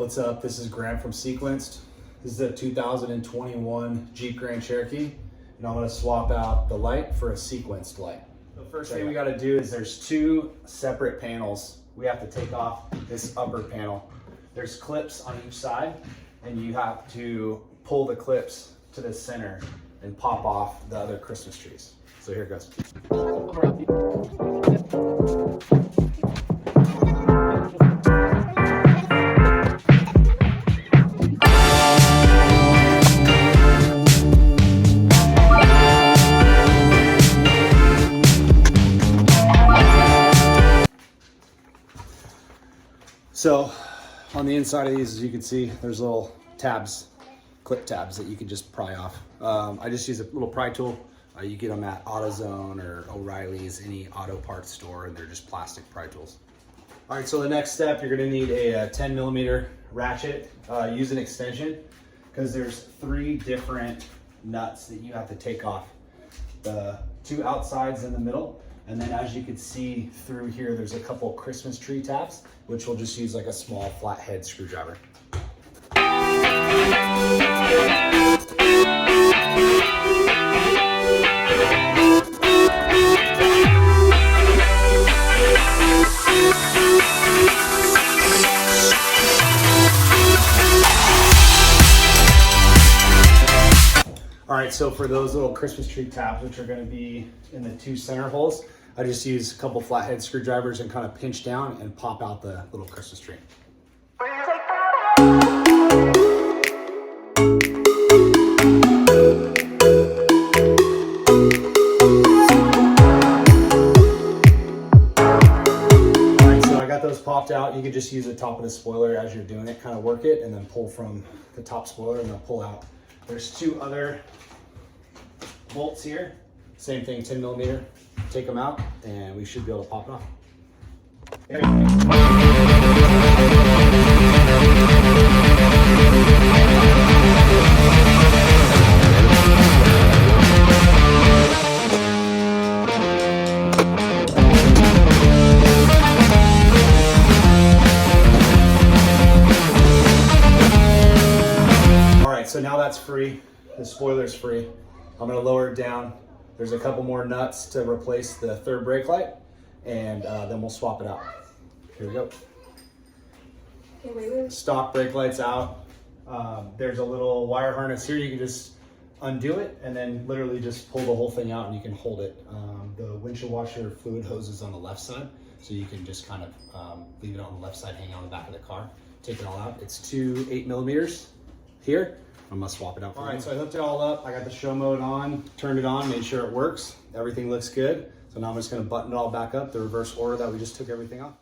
What's up? This is Grant from Sequenced. This is a 2021 Jeep Grand Cherokee, and I'm going to swap out the light for a sequenced light. The first thing we got to do is there's two separate panels. We have to take off this upper panel. There's clips on each side, and you have to pull the clips to the center and pop off the other Christmas trees. So here it goes. So on the inside of these, as you can see, there's little tabs, clip tabs that you can just pry off. I just use a little pry tool. You get them at AutoZone or O'Reilly's, any auto parts store, and they're just plastic pry tools. All right, so the next step, you're gonna need a 10 millimeter ratchet. Use an extension, because there's 3 different nuts that you have to take off. The 2 outsides in the middle, and then as you can see through here, there's a couple Christmas tree tabs, which we'll just use like a small flathead screwdriver. All right, so for those little Christmas tree tabs, which are gonna be in the 2 center holes, I just use a couple flathead screwdrivers and kind of pinch down and pop out the little Christmas tree. All right, so I got those popped out. You can just use the top of the spoiler as you're doing it, kind of work it, and then pull from the top spoiler and then pull out. There's 2 other bolts here. Same thing, 10 millimeter. Take them out and we should be able to pop it off. All right, so now that's free. The spoiler's free. I'm gonna lower it down. There's a couple more nuts to replace the 3rd brake light, and then we'll swap it out. Here we go. Okay, wait. Stock brake light's out. There's a little wire harness here. You can just undo it and then literally just pull the whole thing out and you can hold it. The windshield washer fluid hose is on the left side, so you can just kind of leave it on the left side hanging on the back of the car. Take it all out. It's 2 8 millimeters here. I'm gonna swap it out. All right, so I hooked it all up. I got the show mode on, turned it on, made sure it works. Everything looks good. So now I'm just gonna button it all back up, the reverse order that we just took everything off.